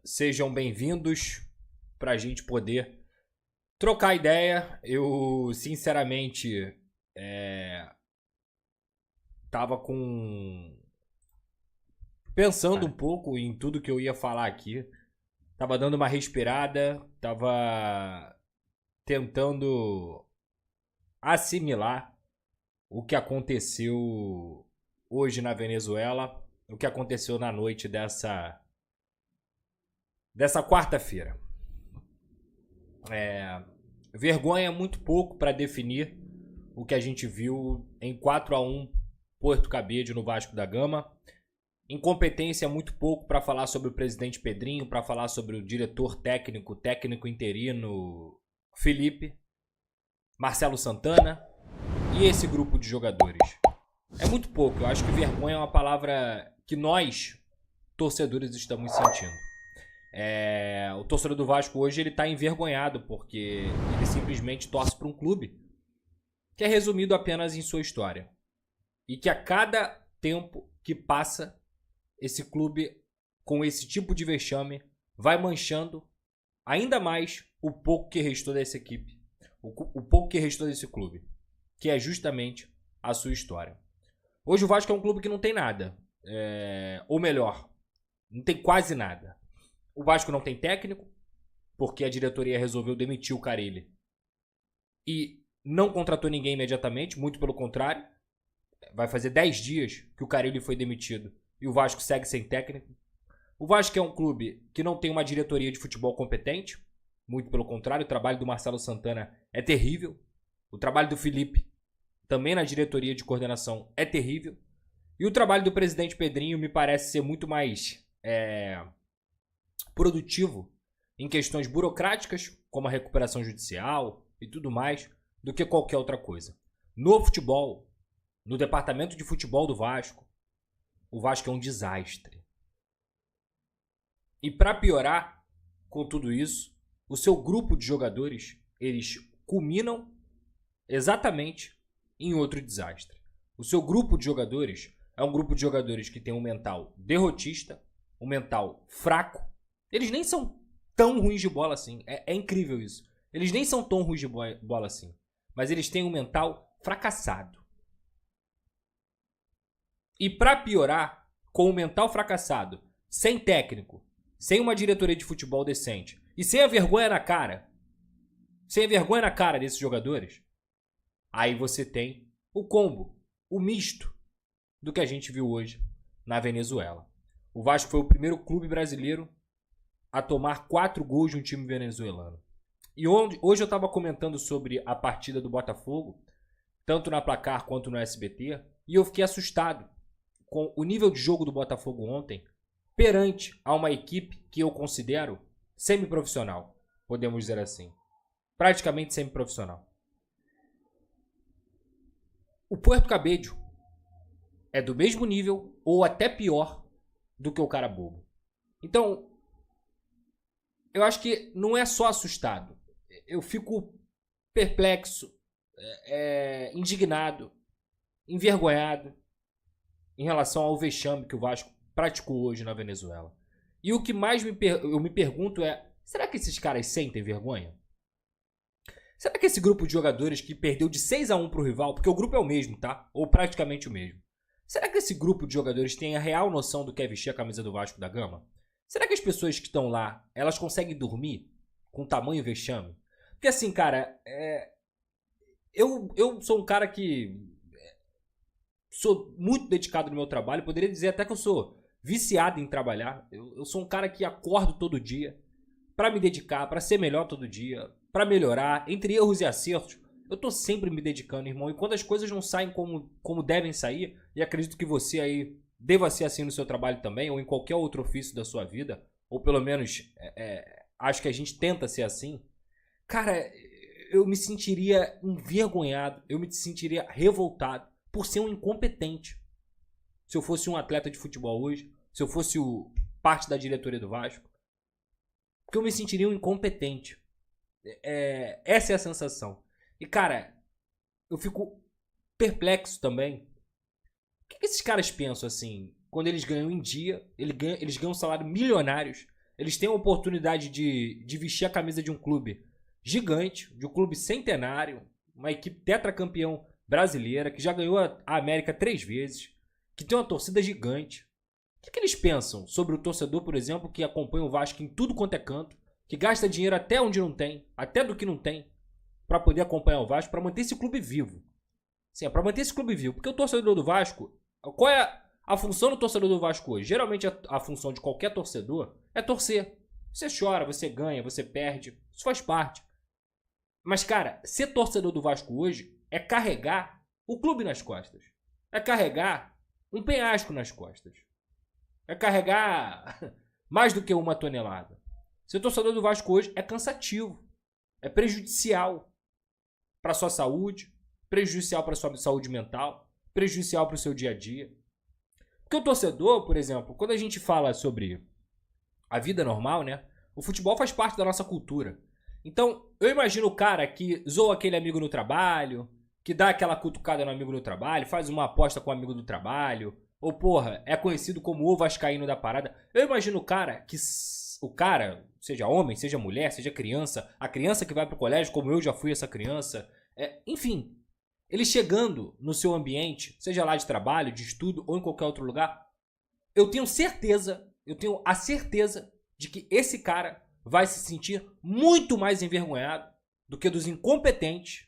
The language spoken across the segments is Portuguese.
sejam bem-vindos para a gente poder trocar ideia. Eu, sinceramente, tava pensando um pouco em tudo que eu ia falar aqui. Tava dando uma respirada, tava tentando assimilar o que aconteceu hoje na Venezuela, o que aconteceu na noite dessa quarta-feira. Vergonha é muito pouco para definir o que a gente viu em 4-1 Porto Cabede no Vasco da Gama. Incompetência é muito pouco para falar sobre o presidente Pedrinho, para falar sobre o diretor técnico interino Felipe, Marcelo Santana e esse grupo de jogadores. É muito pouco. Eu acho que vergonha é uma palavra que nós, torcedores, estamos sentindo. O torcedor do Vasco hoje ele tá envergonhado porque ele simplesmente torce para um clube que é resumido apenas em sua história. E que a cada tempo que passa, esse clube, com esse tipo de vexame, vai manchando ainda mais o pouco que restou dessa equipe. O pouco que restou desse clube. Que é justamente a sua história. Hoje o Vasco é um clube que não tem nada. Ou melhor, não tem quase nada. O Vasco não tem técnico, porque a diretoria resolveu demitir o Carille. E não contratou ninguém imediatamente, muito pelo contrário. Vai fazer 10 dias que o Carille foi demitido e o Vasco segue sem técnico. O Vasco é um clube que não tem uma diretoria de futebol competente, muito pelo contrário. O trabalho do Marcelo Santana é terrível. O trabalho do Felipe, também na diretoria de coordenação, é terrível. E o trabalho do presidente Pedrinho me parece ser muito mais produtivo em questões burocráticas, como a recuperação judicial e tudo mais, do que qualquer outra coisa. No futebol, no departamento de futebol do Vasco, o Vasco é um desastre. E para piorar com tudo isso, o seu grupo de jogadores, eles culminam exatamente em outro desastre. O seu grupo de jogadores é um grupo de jogadores que tem um mental derrotista, um mental fraco. Eles nem são tão ruins de bola assim. É incrível isso. Eles nem são tão ruins de bola assim. Mas eles têm um mental fracassado. E pra piorar, com o mental fracassado, sem técnico, sem uma diretoria de futebol decente e sem a vergonha na cara, desses jogadores, aí você tem o combo, o misto do que a gente viu hoje na Venezuela. O Vasco foi o primeiro clube brasileiro a tomar 4 gols de um time venezuelano. E hoje eu estava comentando sobre a partida do Botafogo, tanto na Placar quanto no SBT, e eu fiquei assustado com o nível de jogo do Botafogo ontem perante a uma equipe que eu considero semiprofissional, podemos dizer assim. Praticamente semiprofissional. O Puerto Cabello é do mesmo nível ou até pior do que o Carabobo. Então, eu acho que não é só assustado. Eu fico perplexo, indignado, envergonhado em relação ao vexame que o Vasco praticou hoje na Venezuela. E o que mais eu me pergunto é, será que esses caras sentem vergonha? Será que esse grupo de jogadores que perdeu de 6-1 pro rival, porque o grupo é o mesmo, tá? Ou praticamente o mesmo. Será que esse grupo de jogadores tem a real noção do que é vestir a camisa do Vasco da Gama? Será que as pessoas que estão lá, elas conseguem dormir com tamanho vexame? Porque assim, cara, eu sou um cara que sou muito dedicado no meu trabalho. Poderia dizer até que eu sou viciado em trabalhar. Eu sou um cara que acordo todo dia para me dedicar, para ser melhor todo dia, para melhorar, entre erros e acertos. Eu tô sempre me dedicando, irmão. E quando as coisas não saem como devem sair, e acredito que você aí deva ser assim no seu trabalho também, ou em qualquer outro ofício da sua vida, ou pelo menos acho que a gente tenta ser assim. Cara, eu me sentiria envergonhado, eu me sentiria revoltado por ser um incompetente. Se eu fosse um atleta de futebol hoje, se eu fosse parte da diretoria do Vasco, porque eu me sentiria um incompetente. Essa é a sensação. E cara, eu fico perplexo também. O que esses caras pensam assim, quando eles ganham em dia, eles ganham salários milionários, Eles têm a oportunidade de vestir a camisa de um clube gigante, de um clube centenário, uma equipe tetracampeão brasileira, que já ganhou a América 3 vezes, que tem uma torcida gigante. O que eles pensam sobre o torcedor, por exemplo, que acompanha o Vasco em tudo quanto é canto, que gasta dinheiro até onde não tem, até do que não tem, para poder acompanhar o Vasco, para manter esse clube vivo? Sim, é para manter esse clube vivo. Porque o torcedor do Vasco, qual é a função do torcedor do Vasco hoje? Geralmente a função de qualquer torcedor é torcer. Você chora, você ganha, você perde. Isso faz parte. Mas, cara, ser torcedor do Vasco hoje é carregar o clube nas costas. É carregar um penhasco nas costas. É carregar mais do que uma tonelada. Ser torcedor do Vasco hoje é cansativo. É prejudicial para sua saúde, prejudicial para sua saúde mental, prejudicial para o seu dia a dia. Porque o torcedor, por exemplo, quando a gente fala sobre a vida normal, né? O futebol faz parte da nossa cultura. Então, eu imagino o cara que zoa aquele amigo no trabalho, que dá aquela cutucada no amigo no trabalho, faz uma aposta com o amigo do trabalho, ou porra, é conhecido como o vascaíno da parada. Eu imagino o cara que... O cara, seja homem, seja mulher, seja criança, a criança que vai pro colégio, como eu já fui essa criança, enfim, ele chegando no seu ambiente, seja lá de trabalho, de estudo ou em qualquer outro lugar, eu tenho a certeza de que esse cara vai se sentir muito mais envergonhado do que dos incompetentes,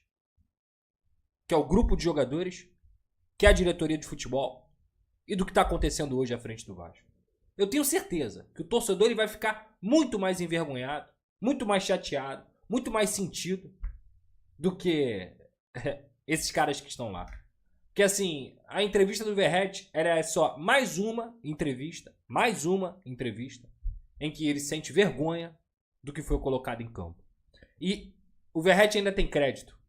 que é o grupo de jogadores, que é a diretoria de futebol e do que está acontecendo hoje à frente do Vasco. Eu tenho certeza que o torcedor ele vai ficar muito mais envergonhado, muito mais chateado, muito mais sentido do que esses caras que estão lá. Porque assim, a entrevista do Verratti era só mais uma entrevista em que ele sente vergonha do que foi colocado em campo. E o Verratti ainda tem crédito,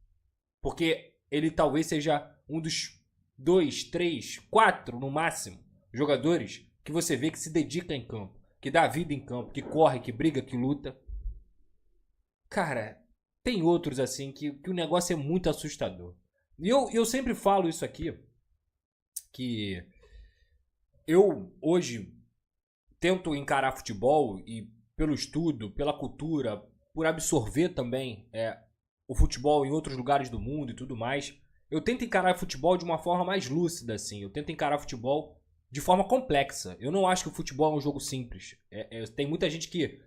porque ele talvez seja um dos 2, 3, 4 no máximo jogadores que você vê que se dedica em campo, que dá vida em campo, que corre, que briga, que luta. Cara, tem outros assim que o negócio é muito assustador. E eu sempre falo isso aqui, que eu hoje tento encarar futebol e pelo estudo, pela cultura, por absorver também o futebol em outros lugares do mundo e tudo mais, eu tento encarar futebol de uma forma mais lúcida, assim. Eu tento encarar futebol de forma complexa. Eu não acho que o futebol é um jogo simples. Tem muita gente que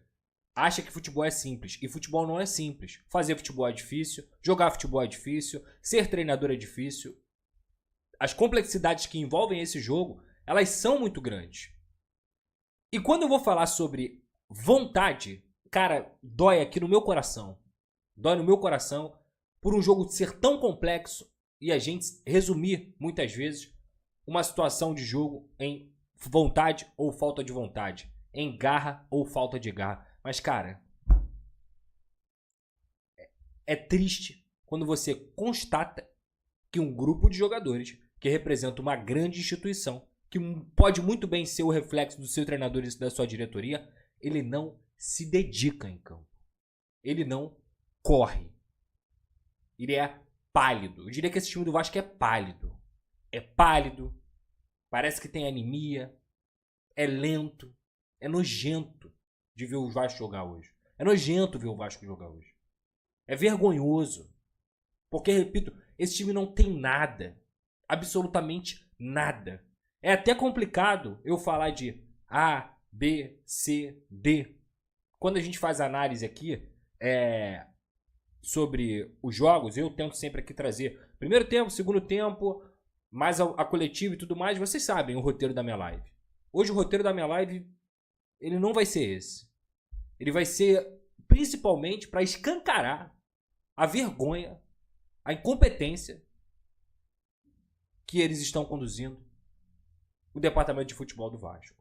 acha que futebol é simples. E futebol não é simples. Fazer futebol é difícil. Jogar futebol é difícil. Ser treinador é difícil. As complexidades que envolvem esse jogo, elas são muito grandes. E quando eu vou falar sobre vontade, cara, dói aqui no meu coração. Dói no meu coração por um jogo ser tão complexo e a gente resumir, muitas vezes, uma situação de jogo em vontade ou falta de vontade, em garra ou falta de garra. Mas, cara, é triste quando você constata que um grupo de jogadores que representa uma grande instituição, que pode muito bem ser o reflexo do seu treinador e da sua diretoria, ele não se dedica em campo. Ele não corre. Ele é pálido. Eu diria que esse time do Vasco é pálido. É pálido, parece que tem anemia, é lento, é nojento de ver o Vasco jogar hoje. É nojento ver o Vasco jogar hoje. É vergonhoso. Porque, repito, esse time não tem nada. Absolutamente nada. É até complicado eu falar de A, B, C, D. Quando a gente faz análise aqui sobre os jogos, eu tento sempre aqui trazer primeiro tempo, segundo tempo, mais a coletiva e tudo mais. Vocês sabem o roteiro da minha live. Hoje o roteiro da minha live, ele não vai ser esse. Ele vai ser principalmente para escancarar a vergonha, a incompetência que eles estão conduzindo o departamento de futebol do Vasco.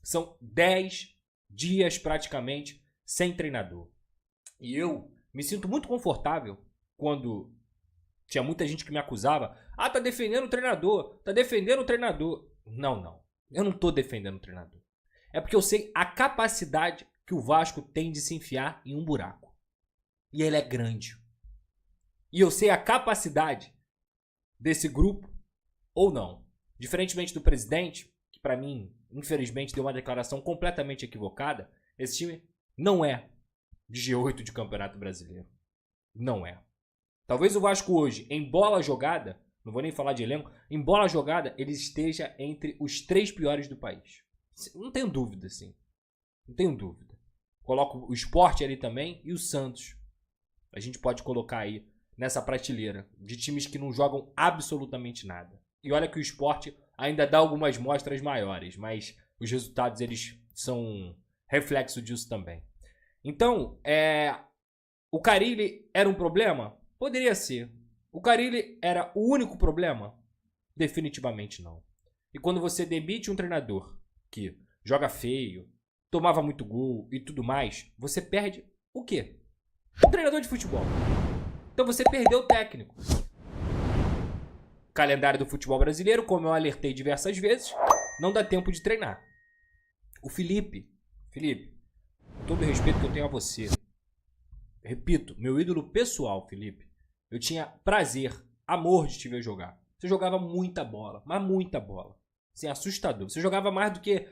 São 10 dias praticamente sem treinador. E eu me sinto muito confortável quando tinha muita gente que me acusava. Ah, tá defendendo o treinador. Tá defendendo o treinador. Não. Eu não tô defendendo o treinador. É porque eu sei a capacidade que o Vasco tem de se enfiar em um buraco. E ele é grande. E eu sei a capacidade desse grupo ou não. Diferentemente do presidente, que pra mim, infelizmente, deu uma declaração completamente equivocada, Esse time não é de G8 de Campeonato Brasileiro. Não é. Talvez o Vasco hoje, em bola jogada, não vou nem falar de elenco, em bola jogada, ele esteja entre os 3 piores do país. Não tenho dúvida, sim. Não tenho dúvida. Coloco o Sport ali também e o Santos. A gente pode colocar aí nessa prateleira de times que não jogam absolutamente nada. E olha que o Sport ainda dá algumas mostras maiores, mas os resultados eles são reflexo disso também. Então, o Carille era um problema? Poderia ser. O Carille era o único problema? Definitivamente não. E quando você demite um treinador que joga feio, tomava muito gol e tudo mais, você perde o quê? Um treinador de futebol. Então você perdeu o técnico. Calendário do futebol brasileiro, como eu alertei diversas vezes, não dá tempo de treinar. O Felipe, com todo o respeito que eu tenho a você, repito, meu ídolo pessoal, Felipe, eu tinha prazer, amor de te ver jogar. Você jogava muita bola, mas muita bola. Assim, assustador. Você jogava mais do que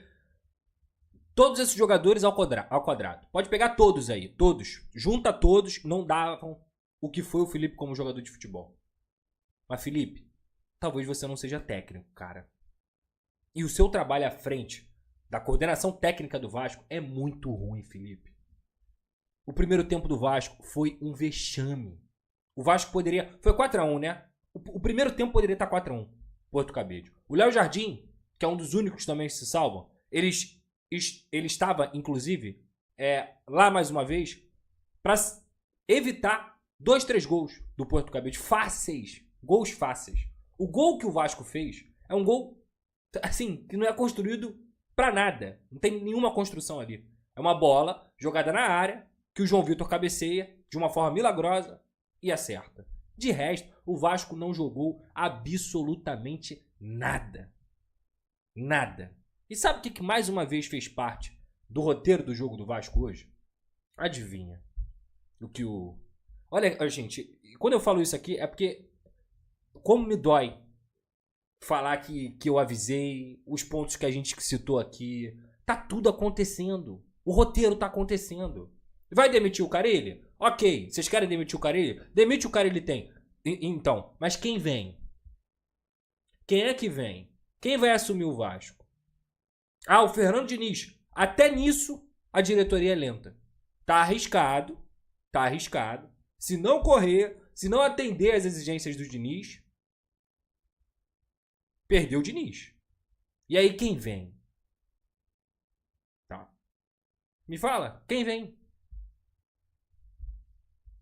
todos esses jogadores ao quadrado. Pode pegar todos aí, todos. Junta todos, não davam o que foi o Felipe como jogador de futebol. Mas, Felipe, talvez você não seja técnico, cara. E o seu trabalho à frente da coordenação técnica do Vasco é muito ruim, Felipe. O primeiro tempo do Vasco foi um vexame. O Vasco poderia... Foi 4-1, né? O primeiro tempo poderia estar 4-1. Porto Cabedelo. O Léo Jardim, que é um dos únicos também que se salvam, ele estava, inclusive, lá mais uma vez, para evitar 2, 3 gols do Porto Cabedelo. Fáceis. Gols fáceis. O gol que o Vasco fez é um gol, assim, que não é construído para nada. Não tem nenhuma construção ali. É uma bola jogada na área que o João Vitor cabeceia de uma forma milagrosa e acerta. De resto, o Vasco não jogou absolutamente nada. Nada. E sabe o que mais uma vez fez parte do roteiro do jogo do Vasco hoje? Adivinha. Olha, gente, quando eu falo isso aqui é porque como me dói falar que eu avisei, os pontos que a gente citou aqui, tá tudo acontecendo. O roteiro tá acontecendo. Vai demitir o Carille? Ok, vocês querem demitir o Carille? Demite o Carille tem. Então, mas quem vem? Quem é que vem? Quem vai assumir o Vasco? Ah, o Fernando Diniz. Até nisso, a diretoria é lenta. Tá arriscado. Tá arriscado. Se não correr, se não atender às exigências do Diniz, perdeu o Diniz. E aí quem vem? Tá. Me fala, quem vem?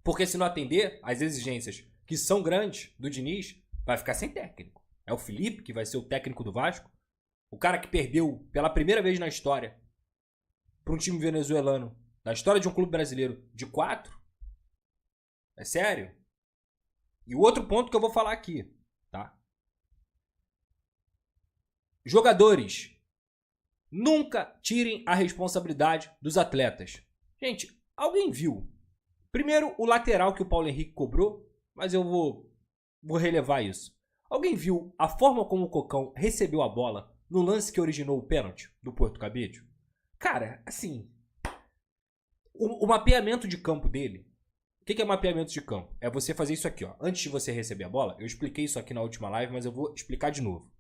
Porque se não atender às exigências que são grandes do Diniz, vai ficar sem técnico. É o Felipe que vai ser o técnico do Vasco. O cara que perdeu pela primeira vez na história para um time venezuelano, na história de um clube brasileiro, de 4. É sério? E o outro ponto que eu vou falar aqui, tá? Jogadores, nunca tirem a responsabilidade dos atletas. Gente, alguém viu? Primeiro, o lateral que o Paulo Henrique cobrou, mas eu vou relevar isso. Alguém viu a forma como o Cocão recebeu a bola no lance que originou o pênalti do Porto Cabedelo? Cara, assim, o mapeamento de campo dele. O que é mapeamento de campo? É você fazer isso aqui, ó. Antes de você receber a bola, eu expliquei isso aqui na última live, mas eu vou explicar de novo.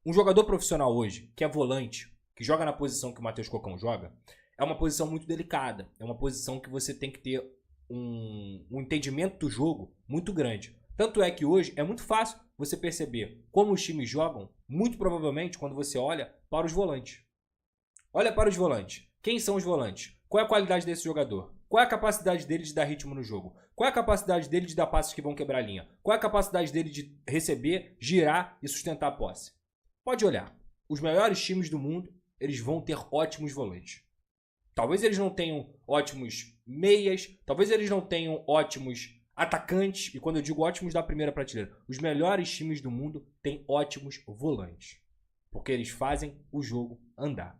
Um jogador profissional hoje, que é volante, que joga na posição que o Matheus Cocão joga, é uma posição muito delicada. É uma posição que você tem que ter um entendimento do jogo muito grande. Tanto é que hoje é muito fácil você perceber como os times jogam, muito provavelmente quando você olha para os volantes. Olha para os volantes. Quem são os volantes? Qual é a qualidade desse jogador? Qual é a capacidade dele de dar ritmo no jogo? Qual é a capacidade dele de dar passos que vão quebrar a linha? Qual é a capacidade dele de receber, girar e sustentar a posse? Pode olhar. Os melhores times do mundo, eles vão ter ótimos volantes. Talvez eles não tenham ótimos meias, talvez eles não tenham ótimos atacantes, e quando eu digo ótimos da primeira prateleira, os melhores times do mundo têm ótimos volantes, porque eles fazem o jogo andar.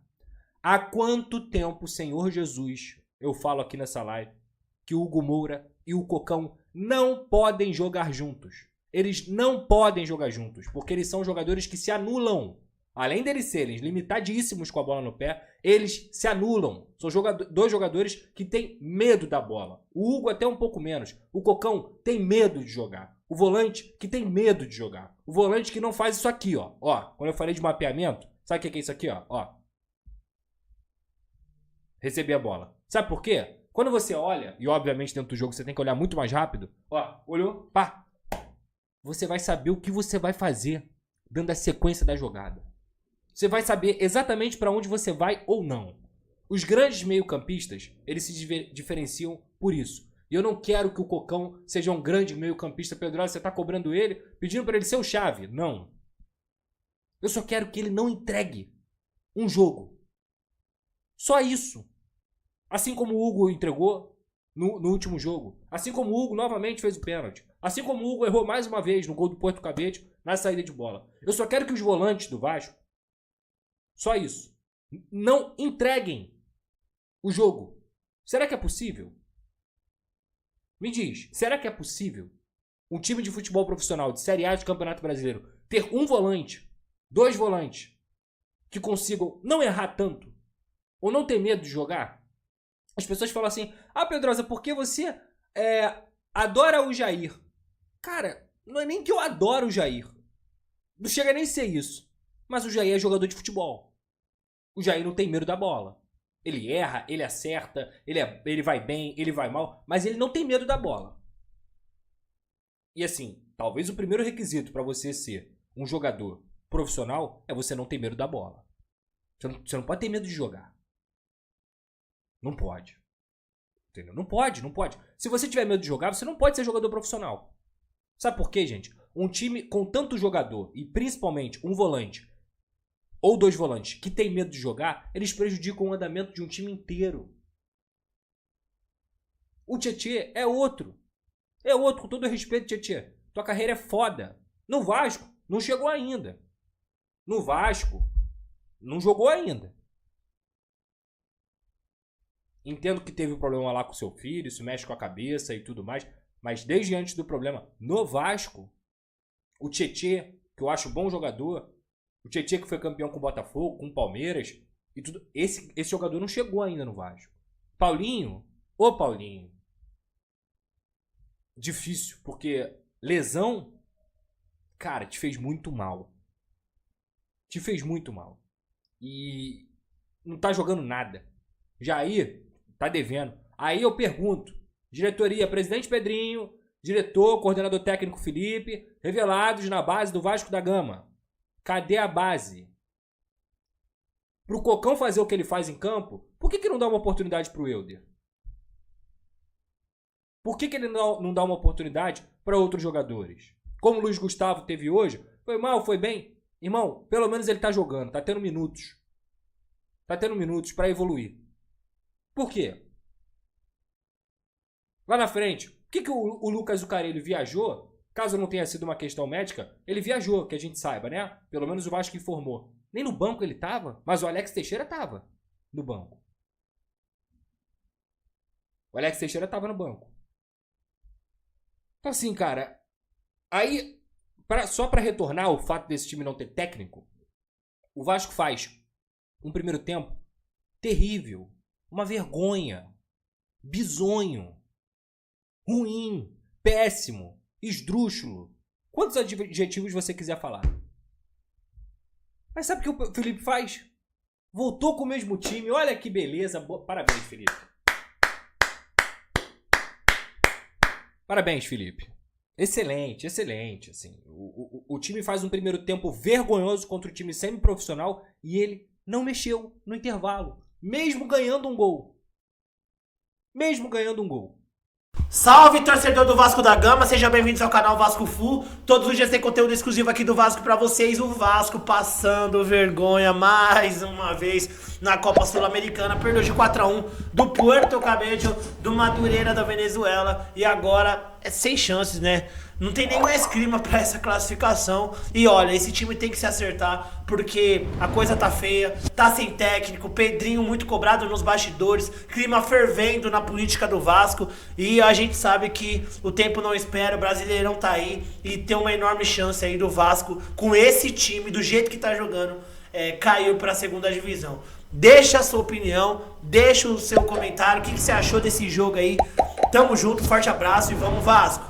Há quanto tempo, Senhor Jesus, eu falo aqui nessa live, que o Hugo Moura e o Cocão não podem jogar juntos. Eles não podem jogar juntos, porque eles são jogadores que se anulam além deles serem limitadíssimos com a bola no pé, eles se anulam. São dois jogadores que têm medo da bola. O Hugo até um pouco menos. O Cocão tem medo de jogar. O volante que tem medo de jogar. O volante que não faz isso aqui, ó. Ó, quando eu falei de mapeamento, sabe o que é isso aqui, ó? Ó. Receber a bola. Sabe por quê? Quando você olha, e obviamente dentro do jogo você tem que olhar muito mais rápido, ó, olhou, pá. Você vai saber o que você vai fazer dando a sequência da jogada. Você vai saber exatamente para onde você vai ou não. Os grandes meio-campistas, eles se diferenciam por isso. E eu não quero que o Cocão seja um grande meio-campista. Pedrosa, você tá cobrando ele, pedindo para ele ser o chave. Não. Eu só quero que ele não entregue um jogo. Só isso. Assim como o Hugo entregou no último jogo. Assim como o Hugo novamente fez o pênalti. Assim como o Hugo errou mais uma vez no gol do Porto Cabete na saída de bola. Eu só quero que os volantes do Vasco, só isso, não entreguem o jogo. Será que é possível? Me diz, será que é possível um time de futebol profissional de Série A de Campeonato Brasileiro ter um volante, dois volantes, que consigam não errar tanto ou não ter medo de jogar? As pessoas falam assim, Pedrosa, por que você adora o Jair? Cara, não é nem que eu adoro o Jair. Não chega nem a ser isso. Mas o Jair é jogador de futebol. O Jair não tem medo da bola. Ele erra, ele acerta, ele vai bem, ele vai mal, mas ele não tem medo da bola. E assim, talvez o primeiro requisito para você ser um jogador profissional é você não ter medo da bola. Você não pode ter medo de jogar. Não pode. Entendeu? Não pode. Se você tiver medo de jogar, você não pode ser jogador profissional. Sabe por quê, gente? Um time com tanto jogador, e principalmente um volante, ou dois volantes, que tem medo de jogar, eles prejudicam o andamento de um time inteiro. O Tietê é outro. É outro, com todo respeito, Tietê. Tua carreira é foda. No Vasco, não chegou ainda. No Vasco, não jogou ainda. Entendo que teve um problema lá com seu filho, isso mexe com a cabeça e tudo mais. Mas desde antes do problema, no Vasco, o Tietê, que eu acho bom jogador, o Tietê que foi campeão com o Botafogo, com o Palmeiras, e tudo, esse jogador não chegou ainda no Vasco. Paulinho, difícil, porque lesão, cara, te fez muito mal. Te fez muito mal. E não tá jogando nada. Jair tá devendo. Aí eu pergunto, diretoria, presidente Pedrinho, diretor, coordenador técnico Felipe, revelados na base do Vasco da Gama. Cadê a base? Pro Cocão fazer o que ele faz em campo, por que não dá uma oportunidade pro Helder? Por que ele não dá uma oportunidade para outros jogadores? Como o Luiz Gustavo teve hoje, foi mal, foi bem. Irmão, pelo menos ele tá jogando, tá tendo minutos. Tá tendo minutos para evoluir. Por quê? Lá na frente, por que o Lucas Zucarelli viajou? Caso não tenha sido uma questão médica, ele viajou, que a gente saiba, né? Pelo menos o Vasco informou. Nem no banco ele tava, mas o Alex Teixeira tava no banco. O Alex Teixeira tava no banco. Então assim, cara, aí, só pra retornar o fato desse time não ter técnico, o Vasco faz um primeiro tempo terrível, uma vergonha, bizonho, ruim, péssimo, esdrúxulo. Quantos adjetivos você quiser falar. Mas sabe o que o Felipe faz? Voltou com o mesmo time, olha que beleza. Parabéns, Felipe. Parabéns, Felipe. Excelente, excelente. Assim. O time faz um primeiro tempo vergonhoso contra o time semi-profissional e ele não mexeu no intervalo. Mesmo ganhando um gol. Salve, torcedor do Vasco da Gama, sejam bem-vindos ao canal Vasco Full. Todos os dias tem conteúdo exclusivo aqui do Vasco pra vocês. O Vasco passando vergonha mais uma vez na Copa Sul-Americana. Perdeu de 4-1 do Porto Cabello, do Madureira da Venezuela. E agora é sem chances, né? Não tem nem mais clima pra essa classificação. E olha, esse time tem que se acertar, porque a coisa tá feia, tá sem técnico, Pedrinho muito cobrado nos bastidores, clima fervendo na política do Vasco. E a gente sabe que o tempo não espera, o Brasileirão tá aí e tem uma enorme chance aí do Vasco, com esse time, do jeito que tá jogando, caiu para a segunda divisão. Deixa a sua opinião, deixa o seu comentário, o que você achou desse jogo aí. Tamo junto, forte abraço e vamos Vasco!